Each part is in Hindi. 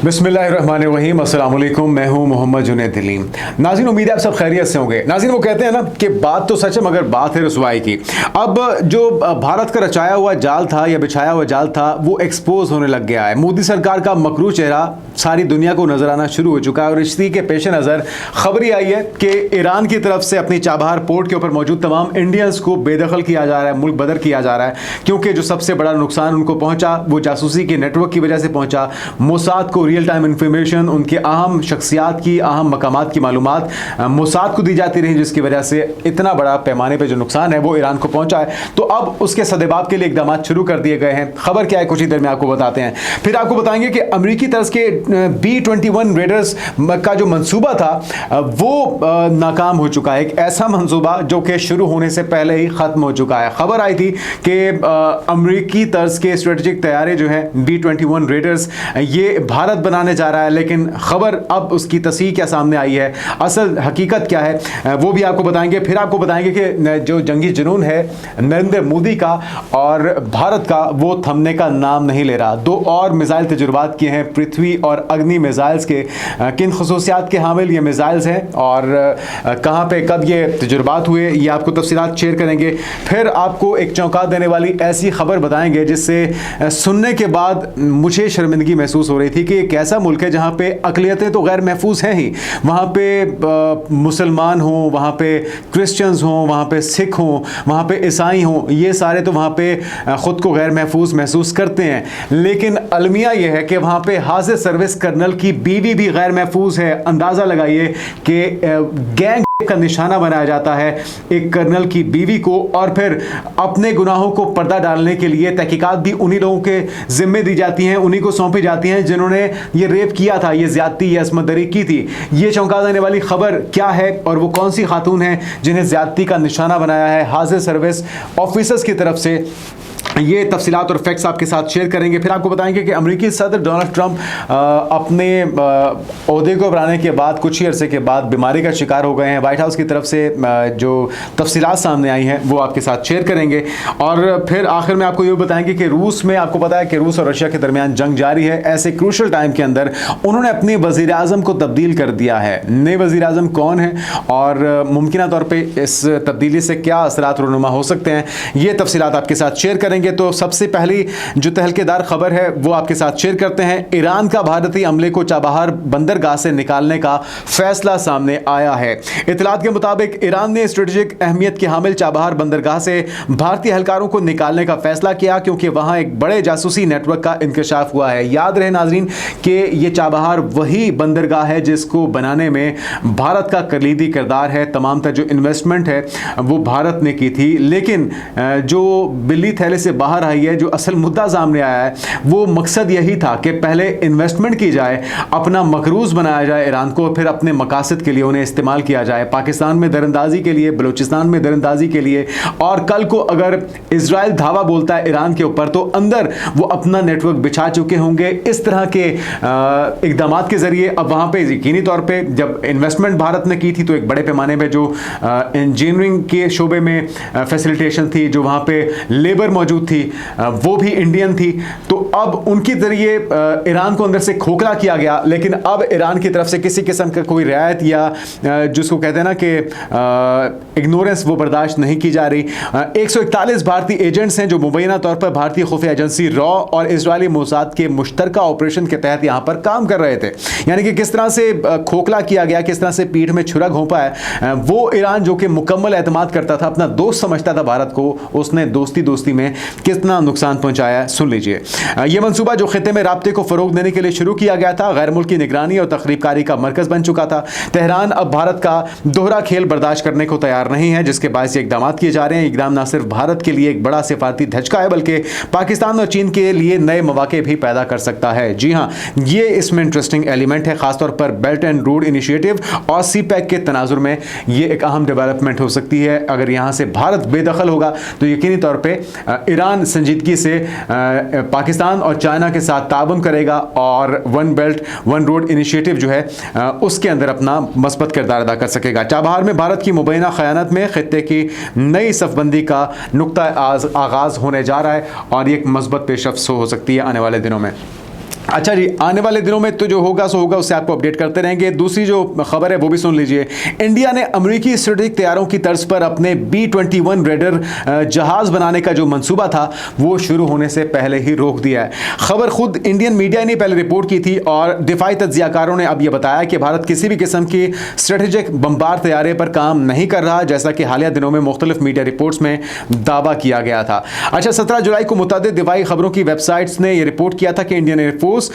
बिस्मिल्लाहिर्रहमानिर्रहीम, अस्सलाम वालेकुम। मैं हूं मोहम्मद जुनैद दिलीम। नाज़रीन, उम्मीद है आप सब खैरियत से होंगे। नाज़रीन, वो कहते हैं ना कि बात तो सच है मगर बात है रसवाई की। अब जो भारत का रचाया हुआ जाल था या बिछाया हुआ जाल था वो एक्सपोज होने लग गया है। मोदी सरकार का मकरू चेहरा सारी दुनिया को नजर आना शुरू हो चुका है और इसी के पेश नज़र खबरी आई है कि ईरान की तरफ से अपनी चाबहार पोर्ट के ऊपर मौजूद तमाम इंडियंस को बेदखल किया जा रहा है, मुल्क बदर किया जा रहा है, क्योंकि जो सबसे बड़ा नुकसान उनको पहुंचा वो जासूसी के नेटवर्क की वजह से पहुंचा। मोसाद को रियल टाइम इंफॉर्मेशन, उनके अहम शख्सियात की, अहम मकामात की मालूमात मोसाद को दी जाती रही, जिसकी वजह से इतना बड़ा पैमाने पर जो नुकसान है वो ईरान को पहुंचा है। तो अब उसके सदेबाब के लिए इकदाम शुरू कर दिए गए हैं। खबर क्या है कुछ ही देर में आपको बताते हैं। फिर आपको बताएंगे कि अमेरिकी तर्ज के B-21 रेडर्स का जो मंसूबा था वो नाकाम हो चुका है। एक ऐसा मंसूबा जो कि शुरू होने से पहले ही खत्म हो चुका है। खबर आई थी कि अमेरिकी तर्ज के स्ट्रेटेजिक तैयारे जो है B-21 रेडर्स ये भारत बनाने जा रहा है, लेकिन खबर अब उसकी तस्दीक क्या सामने आई है, असल हकीकत क्या है वो भी आपको बताएंगे। फिर आपको बताएंगे कि जो जंगी जुनून है नरेंद्र मोदी का और भारत का वो थमने का नाम नहीं ले रहा। दो और मिसाइल तजुर्बात किए हैं, पृथ्वी और अग्नि मिसाइल्स के। किन खसूसियात के हामिल ये मिसाइल्स हैं और कहाँ पे कब ये तजुर्बात हुए ये आपको तफसीलात शेयर करेंगे। फिर आपको एक चौंका देने वाली ऐसी खबर बताएंगे जिससे सुनने के बाद मुझे शर्मिंदगी महसूस हो रही थी कि एक ऐसा मुल्क है जहाँ पे अकलियतें तो गैर महफूज हैं ही। वहाँ पे मुसलमान हों, वहाँ पे क्रिश्चियंस हों, वहाँ पे सिख हों, वहाँ पे ईसाई हों, ये सारे तो वहाँ पे ख़ुद को गैर महफूज महसूस करते हैं। लेकिन अलमिया यह है कि वहाँ पे हाजिर सर्विस कर्नल की बीवी भी गैर महफूज है। अंदाज़ा लगाइए कि गैंग का निशाना बनाया जाता है एक कर्नल की बीवी को, और फिर अपने गुनाहों को पर्दा डालने के लिए तहकीकात भी उन्हीं लोगों के जिम्मे दी जाती हैं, उन्हीं को सौंपी जाती हैं जिन्होंने ये रेप किया था, ये ज्यादती या असमतदरी की थी। ये चौंका देने वाली खबर क्या है और वो कौन सी खातून है जिन्हें ज्यादती का निशाना बनाया है हाजिर सर्विस ऑफिसर्स की तरफ से, ये तफसीलात और फैक्ट्स आपके साथ शेयर करेंगे। फिर आपको बताएंगे कि अमेरिकी सदर डोनाल्ड ट्रंप अपने ओहदे को बनाने के बाद कुछ ही अरसे के बाद बीमारी का शिकार हो गए हैं। वाइट हाउस की तरफ से जो तफसीलात सामने आई हैं वो आपके साथ शेयर करेंगे। और फिर आखिर में आपको ये बताएंगे कि रूस में, आपको पता है कि रूस और रशिया के दरमियान जंग जारी है। ऐसे क्रूशल टाइम के अंदर उन्होंने अपने वज़ीर आज़म को तब्दील कर दिया है। नए वज़ीर आज़म कौन है और मुमकिन तौर पर इस तब्दीली से क्या असरात रुनुमा हो सकते हैं, ये तफसीलात आपके साथ शेयर करेंगे। तो सबसे पहली जो तहलकेदार खबर है वो आपके साथ शेयर करते हैं। ईरान का भारतीय अमले को चाबहार बंदरगाह से निकालने का फैसला सामने आया है। इतलात के मुताबिक ईरान ने स्ट्रेटेजिक अहमियत के हामिल चाबहार बंदरगाह से भारतीय एहलकारों को निकालने का फैसला किया क्योंकि वहां एक बड़े जासूसी नेटवर्क का इंकशाफ हुआ है। याद रहे नाजरीन कि ये चाबहार वही बंदरगाह है जिसको बनाने में भारत का कलीदी किरदार है। तमाम तर जो इन्वेस्टमेंट है वो भारत ने की थी, लेकिन जो बिल्ली थैले से बाहर आई है, जो असल मुद्दा सामने आया है वो मकसद यही था कि पहले इन्वेस्टमेंट की जाए, अपना मकरूज बनाया जाए ईरान को, फिर अपने मकासद के लिए उन्हें इस्तेमाल किया जाए, पाकिस्तान में दरअंदाजी के लिए, बलूचिस्तान में दरअंदाजी के लिए। और कल को अगर इजराइल धावा बोलता है ईरान के ऊपर तो अंदर वो अपना नेटवर्क बिछा चुके होंगे। इस तरह के इकदाम के जरिए अब वहां पे यकीनी तौर पे जब इन्वेस्टमेंट भारत ने की थी तो एक बड़े पैमाने पे जो इंजीनियरिंग के शोबे में फैसिलिटेशन थी, जो वहां पे लेबर मौजूद थी वो भी इंडियन थी, तो अब उनके जरिए ईरान को अंदर से खोखला किया गया। लेकिन अब ईरान की तरफ से किसी किस्म का कोई रियायत या जिसको कहते हैं ना कि इग्नोरेंस वो बर्दाश्त नहीं की जा रही। 141 भारतीय एजेंट्स हैं जो मुबैना तौर पर भारतीय खुफिया एजेंसी रॉ और इजरायली मोसाद के मुश्तरका ऑपरेशन के तहत यहाँ पर काम कर रहे थे। यानी कि किस तरह से खोखला किया गया, किस तरह से पीठ में छुरा घोंपा है। वो ईरान जो कि मुकम्मल एतमाद करता था, अपना दोस्त समझता था भारत को, उसने दोस्ती दोस्ती में कितना नुकसान पहुंचाया सुन लीजिए। यह मंसूबा जो खिते में राब्ते को फरोग देने के लिए शुरू किया गया था, गैर मुल्की निगरानी और तखरीबकारी का मरकज बन चुका था। तेहरान अब भारत का दोहरा खेल बर्दाश्त करने को तैयार नहीं है, जिसके बायस ये इकदाम किए जा रहे हैं। इकदाम न सिर्फ भारत के लिए एक बड़ा सिफारती धचका है बल्कि पाकिस्तान और चीन के लिए नए मौके भी पैदा कर सकता है। जी हाँ, ये इसमें इंटरेस्टिंग एलिमेंट है। खासतौर पर बेल्ट एंड रोड इनिशिएटिव और CPEC के तनाजुर में ये एक अहम डेवलपमेंट हो सकती है। अगर यहाँ से भारत बेदखल होगा तो यकीनी तौर पर ईरान संजीदगी से पाकिस्तान और चाइना के साथ ताबन करेगा और one belt one road initiative जो है उसके अंदर अपना मस्बत किरदार अदा कर सकेगा। चाबहार में भारत की मुबैना ख़यानत में खित्ते की नई सफबंदी का नुक्ता आगाज़ होने जा रहा है और ये एक मस्बत पेशरफ्त हो सकती है आने वाले दिनों में। अच्छा जी, आने वाले दिनों में तो जो होगा सो होगा, उससे आपको अपडेट करते रहेंगे। दूसरी जो खबर है वो भी सुन लीजिए। इंडिया ने अमेरिकी स्ट्रेटेजिक तैयारों की तर्ज पर अपने B-21 रेडर जहाज बनाने का जो मंसूबा था वो शुरू होने से पहले ही रोक दिया है। खबर खुद इंडियन मीडिया ने पहले रिपोर्ट की थी और दिफाई तज्जियाकारों ने अब यह बताया कि भारत किसी भी किस्म की स्ट्रेटेजिक बमबार तैयारे पर काम नहीं कर रहा, जैसा कि हालिया दिनों में मुख्तलिफ मीडिया रिपोर्ट्स में दावा किया गया था। अच्छा, 17 जुलाई को मुतादिद दिफाई खबरों की वेबसाइट्स ने यह रिपोर्ट किया था कि इंडियन एयरफोर्स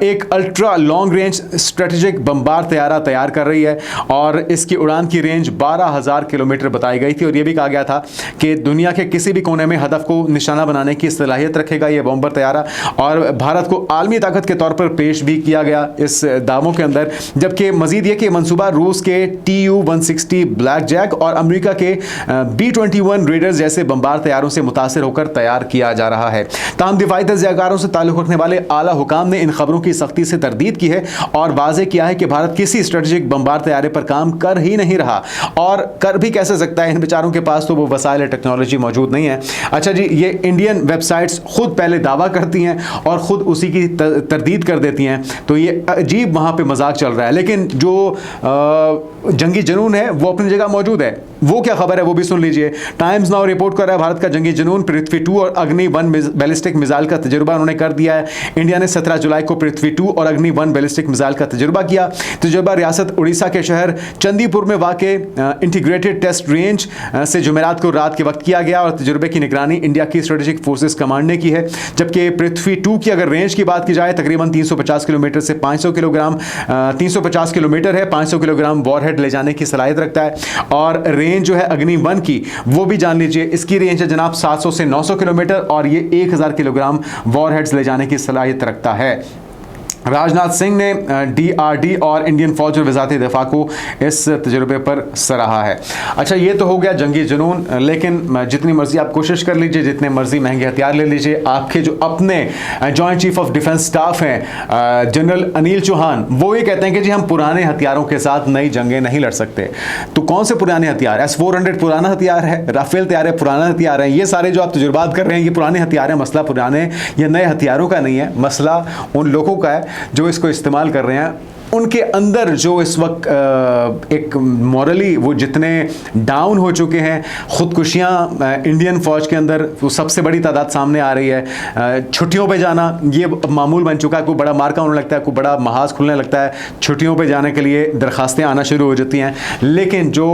एक ultra long range strategic bomber तैयारा तैयार कर रही है और इसकी उड़ान की रेंज 12,000 किलोमीटर बताई गई थी और यह भी कहा गया था कि दुनिया के किसी भी कोने में हदफ को निशाना बनाने की सलाहियत रखेगा यह बमबार तैयारा, और भारत को आलमी ताकत के तौर पर पेश भी किया गया इस दावों के अंदर। जबकि मजीद यह कि मंसूबा रूस के TU-160 ब्लैक जैक और अमेरिका के B-21 रेडर्स जैसे बमबार तैयारों से मुतासिर होकर तैयार किया जा रहा है। ताहम दिफाई तज्जियाकारों से ताल्लुक़ रखने वाले आला हुकाम ने इन खबरों की सख्ती से तरदीद की है और वाज़ेह किया है कि भारत किसी स्ट्रेटेजिक बमबार तैयारे पर काम कर ही नहीं रहा, और कर भी कैसे सकता है, इन बेचारों के पास तो वो वसाइल टेक्नोलॉजी मौजूद नहीं है। अच्छा जी, ये इंडियन वेबसाइट्स खुद पहले दावा करती हैं और खुद उसी की तरदीद कर देती हैं, तो ये अजीब वहाँ पे मजाक चल रहा है। लेकिन जो जंगी जुनून है वो अपनी जगह मौजूद है। वो क्या खबर है वो भी सुन लीजिए। टाइम्स नाउ रिपोर्ट कर रहा है भारत का जंगी जुनून पृथ्वी 2 और अग्नि 1 बैलिस्टिक मिसाइल का तजुर्बा उन्होंने कर दिया है। इंडिया ने 17 जुलाई को पृथ्वी 2 और अग्नि 1 बैलिस्टिक मिसाइल का तजुर्बा किया। तजुर्बा रियासत उड़ीसा के शहर चंदीपुर में वाक़े इंटीग्रेटेड टेस्ट रेंज से जुमेरात को रात के वक्त किया गया और तजुर्बे की निगरानी इंडिया की स्ट्रेटेजिक फोर्सेस कमांड ने की है। जबकि पृथ्वी 2 की अगर रेंज की बात की जाए तकरीबन 350 किलोमीटर से 500 किलोग्राम 350 किलोमीटर है, 500 किलोग्राम वॉरहेड ले जाने की सलाहियत रखता है। और रेंज जो है अग्नि 1 की वो भी जान लीजिए, इसकी रेंज है जनाब 700 से 900 किलोमीटर और ये 1000 किलोग्राम वॉरहेड्स ले जाने की सलाहियत रखता है। राजनाथ सिंह ने DRD और इंडियन फौज और वज़ारत दिफा को इस तजुर्बे पर सराहा है। अच्छा, ये तो हो गया जंगी जुनून, लेकिन जितनी मर्जी आप कोशिश कर लीजिए, जितने मर्जी महंगे हथियार ले लीजिए, आपके जो अपने joint chief of defence staff हैं जनरल अनिल चौहान, वो ये कहते हैं कि जी हम पुराने हथियारों के साथ नई जंगें नहीं लड़ सकते। तो कौन से पुराने हथियार? S-400 पुराना हथियार है, राफेल तैयारे पुराना हथियार है। ये सारे जो आप तजुर्बात कर रहे हैं ये पुराने हथियार हैं। मसला पुराने या नए हथियारों का नहीं है, मसला उन लोगों का है जो इसको इस्तेमाल कर रहे हैं। उनके अंदर जो इस वक्त एक मॉरली वो जितने डाउन हो चुके हैं, ख़ुदकुशियाँ इंडियन फ़ौज के अंदर वो सबसे बड़ी तादाद सामने आ रही है। छुट्टियों पे जाना ये मामूल बन चुका है। कोई बड़ा मार्का होने लगता है, कोई बड़ा महाज खुलने लगता है, छुट्टियों पे जाने के लिए दरख्वास्तें आना शुरू हो जाती हैं। लेकिन जो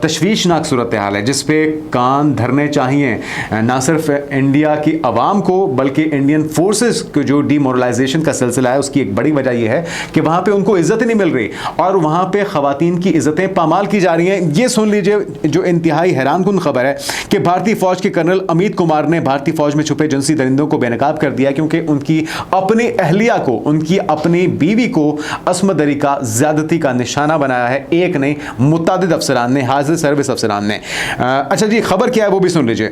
तशवीशनाक सूरत हाल है जिस पे कान धरने चाहिए ना सिर्फ इंडिया की आवाम को बल्कि इंडियन फोर्सेस को, जो डीमोरलाइजेशन का सिलसिला है उसकी एक बड़ी वजह यह है कि वहाँ पे को इज्जत ही नहीं मिल रही और वहां पे खवातीन की इज्जतें पामाल की जा रही हैं। ये सुन लीजिए जो इंतहाई हैरानकुन खबर है कि भारतीय फौज के कर्नल अमित कुमार ने भारतीय फौज में छुपे जिनसी दरिंदों को बेनकाब कर दिया क्योंकि उनकी अपनी अहलिया को, उनकी अपनी बीवी को अस्मत दरी का ज्यादती का निशाना बनाया है। एक नहीं, मुतादिद अफसरान ने, हाजिर सर्विस अफसरान ने। अच्छा जी, खबर क्या है वो भी सुन लीजिए।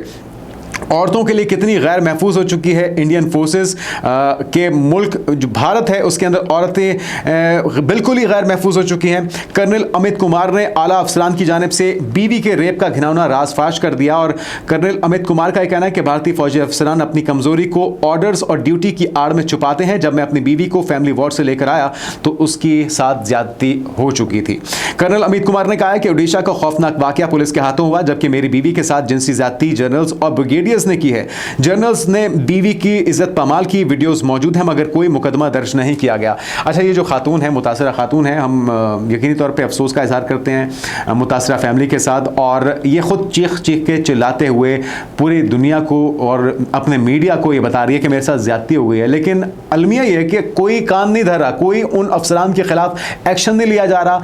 औरतों के लिए कितनी गैर महफूज हो चुकी है इंडियन फोर्सेस के मुल्क जो भारत है उसके अंदर औरतें बिल्कुल ही गैर महफूज हो चुकी हैं। कर्नल अमित कुमार ने आला अफसरान की जानिब से बीवी के रेप का घिनौना राजफाश कर दिया और कर्नल अमित कुमार का यह कहना है कि भारतीय फौजी अफसरान अपनी कमजोरी को ऑर्डर्स और ड्यूटी की आड़ में छुपाते हैं। जब मैं अपनी बीवी को फैमिली वार्ड से लेकर आया तो उसके साथ ज्यादती हो चुकी थी। कर्नल अमित कुमार ने कहा है कि ओडिशा का खौफनाक वाकया पुलिस के हाथों हुआ जबकि मेरी बीवी के साथ जिनसी ज्यादती जनरल्स और ब्रिगेडियर्स ने की है। जनरल्स ने बीवी की इज्जत पामाल की वीडियोस मौजूद हैं मगर कोई मुकदमा दर्ज नहीं किया गया। अच्छा, ये जो खातून है, मुतासरा खातून है, हम यकीनी तौर पे अफसोस का इजहार करते हैं मुतासरा फैमिली के साथ और ये खुद चीख चीख के चिल्लाते हुए पूरी दुनिया को और अपने मीडिया को ये बता रही है कि मेरे साथ ज्यादती हो गई है। लेकिन अलमिया ये है कि कोई कान नहीं धर रहा, कोई उन अफसरान के खिलाफ एक्शन नहीं लिया जा रहा।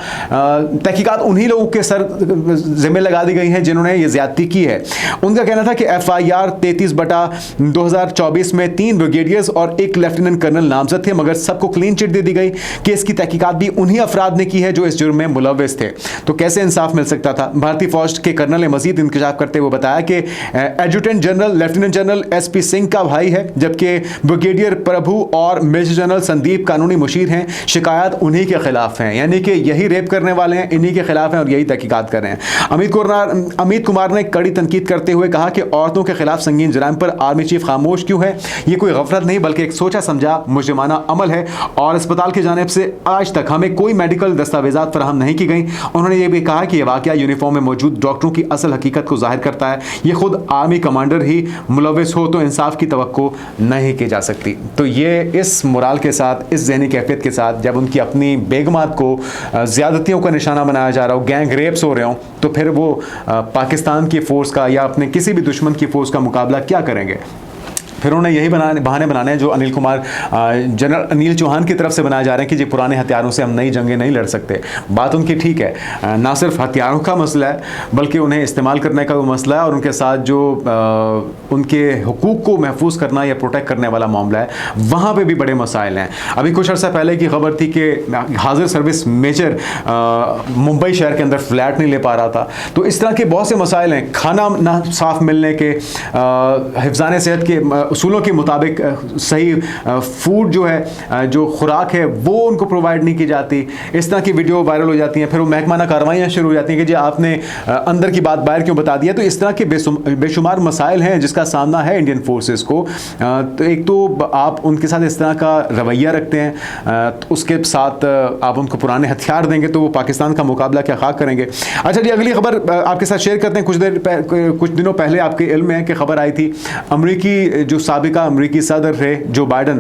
तहकीकात उन्हीं लोगों के सर जिम्मे लगा दी गई हैं जिन्होंने ये ज्यादती की है। उनका कहना था कि FIR 33/2024 में 3 ब्रिगेडियर्स और 1 लेफ्टिनेंट कर्नल नामजद थे मगर सबको क्लीन चिट दे दी गई। केस की तहकीकात भी उन्हीं अफराद ने की है जो इस जुर्म में मुलव्विस थे। तो कैसे इंसाफ मिल सकता था? भारतीय फौज के कर्नल ने मजीद इंकशाफ करते हुए बताया कि adjutant general lieutenant general SP Singh का भाई है जबकि ब्रिगेडियर प्रभु और मेजर जनरल संदीप कानूनी मुशीर हैं। शिकायत उन्हीं के खिलाफ है, यानी कि यही रेप करने वाले हैं, इन्हीं के खिलाफ हैं और यही तहकीकात कर रहे हैं। अमित कुमार ने कड़ी तनकीद करते हुए कहा कि औरतों के खिलाफ खिलाफ संगीन जराइम पर आर्मी चीफ खामोश क्यों है? ये कोई गफलत नहीं बल्कि एक सोचा समझा मुजरिमाना अमल है और अस्पताल की जानिब से आज तक हमें कोई मेडिकल दस्तावेजात फराहम नहीं की गई। उन्होंने ये भी कहा कि यह वाकया यूनिफॉर्म में मौजूद डॉक्टरों की असल हकीकत को जाहिर करता है। ये खुद आर्मी कमांडर ही मुलविस हो तो इंसाफ की तवक्को नहीं की जा सकती। तो ये इस मोराल के साथ, इस ज़हनी कैफियत के साथ, जब उनकी अपनी बेगमात को ज़्यादतियों का निशाना बनाया जा रहा हो, गैंग रेप्स हो रहे हों, तो फिर वो पाकिस्तान की फ़ोर्स का या अपने किसी भी दुश्मन की फ़ोर्स का मुकाबला क्या करेंगे? फिर उन्हें यही बहाने बनाने हैं जो अनिल कुमार, जनरल अनिल चौहान की तरफ से बनाए जा रहे हैं कि जी पुराने हथियारों से हम नई जंगें नहीं लड़ सकते। बात उनकी ठीक है, ना सिर्फ हथियारों का मसला है बल्कि उन्हें इस्तेमाल करने का भी मसला है और उनके साथ जो उनके हुकूक को महफूज करना या प्रोटेक्ट करने वाला मामला है, वहाँ पर भी बड़े मसाइल हैं। अभी कुछ अर्सा पहले की खबर थी कि हाजिर सर्विस मेजर मुंबई शहर के अंदर फ्लैट नहीं ले पा रहा था। तो इस तरह के बहुत से मसाइल हैं, खाना ना साफ मिलने के, हिफ्ज़ान सेहत के उसूलों के मुताबिक सही फूड जो है, जो खुराक है वो उनको प्रोवाइड नहीं की जाती। इस तरह की वीडियो वायरल हो जाती हैं, फिर वो महकमाना कार्रवाइयाँ शुरू हो जाती हैं कि जी आपने अंदर की बात बाहर क्यों बता दिया। तो इस तरह के बेशुमार मसाइल हैं जिसका सामना है इंडियन फोर्सेस को। तो एक तो आप उनके साथ इस तरह का रवैया रखते हैं, तो उसके साथ आप उनको पुराने हथियार देंगे तो वो पाकिस्तान का मुकाबला क्या खाक करेंगे। अच्छा जी, अगली खबर आपके साथ शेयर करते हैं। कुछ दिनों पहले आपके इल्म में है कि खबर आई थी, अमरीकी जो साबिका अमरीकी सदर थे जो बाइडन,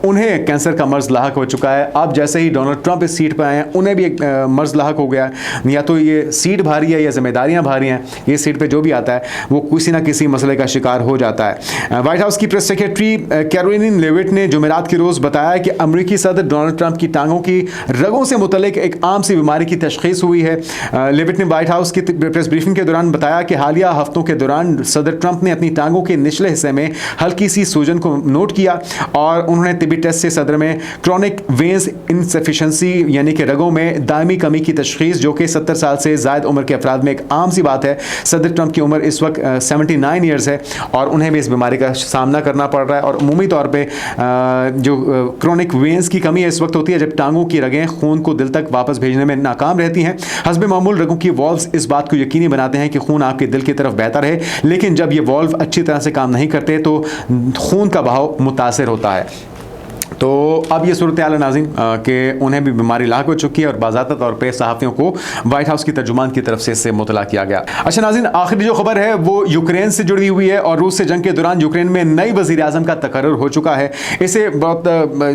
उन्हें कैंसर का मर्ज लाहक हो चुका है। अब जैसे ही डोनाल्ड ट्रंप इस सीट पर आए हैं, उन्हें भी एक मर्ज लाहक हो गया है। या तो ये सीट भारी है या जिम्मेदारियां भारी हैं, ये सीट पे जो भी आता है वो किसी ना किसी मसले का शिकार हो जाता है। व्हाइट हाउस की प्रेस सेक्रेटरी कैरोलिन लेविट ने जुमेरात के रोज़ बताया कि अमरीकी सदर डोनाल्ड ट्रंप की टांगों की रगों से मुतल्लिक एक आम सी बीमारी की तशखीस हुई है। लेविट ने व्हाइट हाउस की प्रेस ब्रीफिंग के दौरान बताया कि हालिया हफ्तों के दौरान सदर ट्रंप ने अपनी टांगों के निचले हिस्से में हल्की सी सूजन को नोट किया और उन्होंने तिब्बी टेस्ट से सदर में क्रोनिक वेन्स इनसफिशिएंसी यानी कि रगों में दायमी कमी की तशखीस, जो कि 70 साल से ज़ायद उम्र के अफराद में एक आम सी बात है। सदर ट्रंप की उम्र इस वक्त 79 ईयर्स है और उन्हें भी इस बीमारी का सामना करना पड़ रहा है। और उमूमी तौर पर जो क्रोनिक वेन्स की कमी इस वक्त होती है जब टांगों की रगें खून को दिल तक वापस भेजने में नाकाम रहती हैं। हस्बे मामूल रगों की वॉल्व्स इस बात को यकीनी बनाते हैं कि खून आपके दिल की तरफ बहता रहे, लेकिन जब ये वॉल्व अच्छी तरह से काम नहीं करते तो खून का बहाव मुतासिर होता है। तो अब ये सूरत हाल है नाज़रीन कि उन्हें भी बीमारी लाक हो चुकी है और बाज़ाता तौर पे सहाफ़ियों को व्हाइट हाउस की तर्जुमान की तरफ से इससे मुतला किया गया। अच्छा नाज़रीन, आखिरी जो खबर है वो यूक्रेन से जुड़ी हुई है और रूस से जंग के दौरान यूक्रेन में नई वज़ीर आज़म का तकर्रुर हो चुका है। इसे बहुत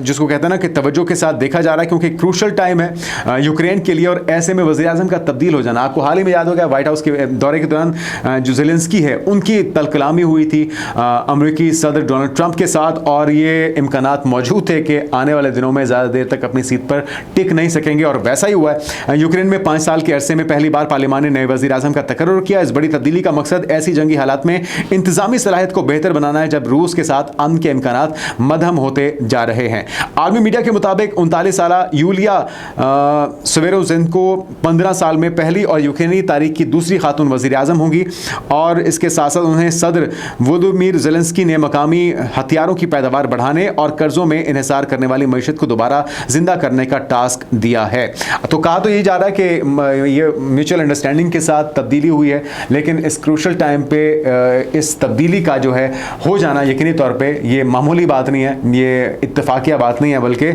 जिसको कहते हैं ना कि तवज्जो के साथ देखा जा रहा है क्योंकि क्रूशल टाइम है यूक्रेन के लिए और ऐसे में वज़ीर आज़म का तब्दील हो जाना। आपको हाल ही में याद होगा व्हाइट हाउस के दौरे के दौरान जो ज़ेलेंस्की है उनकी तलकलामी हुई थी अमरीकी सदर डोनाल्ड ट्रंप के साथ और ये इम्कानात मौजूद थे कि आने वाले दिनों में ज़्यादा देर तक अपनी सीट पर टिक नहीं सकेंगे और वैसा ही हुआ है। यूक्रेन में 5 साल के अरसे में पहली बार पार्लियामान ने नए वज़ीर आज़म का तकर्रुर किया। इस बड़ी तब्दीली का मकसद ऐसी जंगी हालात में इंतजामी सलाहियत को बेहतर बनाना है जब रूस के साथ अमन के इम्कानात मध्यम होते जा रहे हैं। आर्मी मीडिया के मुताबिक 39 साल यूलिया स्वेरोजेंको 15 साल में पहली और यूक्रेनी तारीख की दूसरी खातून वज़ीर आज़म होंगी और इसके साथ साथ उन्हें सदर वोलोदिमीर ज़ेलेंस्की ने मकामी हथियारों की पैदावार बढ़ाने और कर्जों में इन्हिसार करने वाली मईशत को दोबारा जिंदा करने का टास्क दिया है। तो कहा तो यही जा रहा है कि ये म्यूचुअल अंडरस्टैंडिंग के साथ तब्दीली हुई है, लेकिन इस क्रूशल टाइम पे इस तब्दीली का जो है हो जाना यकीनी तौर पे ये मामूली बात नहीं है, ये इत्तफाकिया बात नहीं है, बल्कि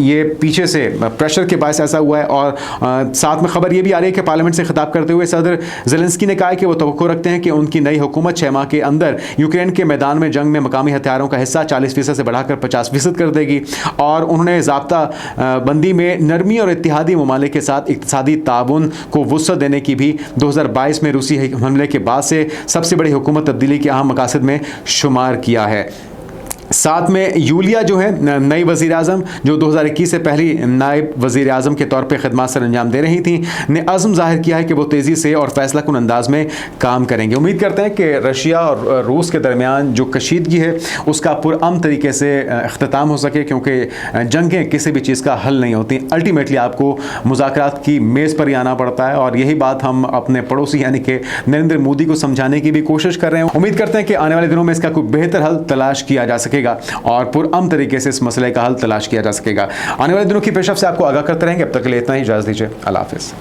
ये पीछे से प्रेशर के बायस ऐसा हुआ है। और साथ में खबर ये भी आ रही है कि पार्लियामेंट से खिताब करते हुए सदर ज़ेलेंस्की ने कहा है कि वो तवक्को रखते हैं कि उनकी नई हुकूमत 6 माह के अंदर यूक्रेन के मैदान में जंग में मकामी हथियारों का हिस्सा 40% से बढ़ाकर 50% कर देगी और उन्होंने ज़ाब्ता बंदी में नरमी और इत्तेहादी ममालिक के साथ इक़्तिसादी ताउन को वुसअत देने की भी 2022 में रूसी हमले के बाद से सबसे बड़ी हुकूमत तब्दीली के अहम मकासद में शुमार किया है। साथ में यूलिया जो है नई वज़ीर आज़म जो 2021 से पहली नायब वज़ीर आज़म के तौर पे खिदमत सर अंजाम दे रही थी, ने अज़्म ज़ाहिर किया है कि वो तेज़ी से और फैसला कुन अंदाज में काम करेंगे। उम्मीद करते हैं कि रशिया और रूस के दरमियान जो कशीदगी है उसका पुरअमन तरीके से अख्ताम हो सके, क्योंकि जंगें किसी भी चीज़ का हल नहीं होती। अल्टीमेटली आपको मुज़ाकरात की मेज़ पर ही आना पड़ता है और यही बात हम अपने पड़ोसी यानी कि नरेंद्र मोदी को समझाने की भी कोशिश कर रहे हैं। उम्मीद करते हैं कि आने वाले दिनों में इसका कोई बेहतर हल तलाश किया जा सकेगा और पुरअमन तरीके से इस मसले का हल तलाश किया जा सकेगा। आने वाले दिनों की पेशरफ से आपको आगाह करते रहेंगे। अब तक के लिए इतना ही, इजाज़त दीजिए। अल्लाह हाफ़िज़।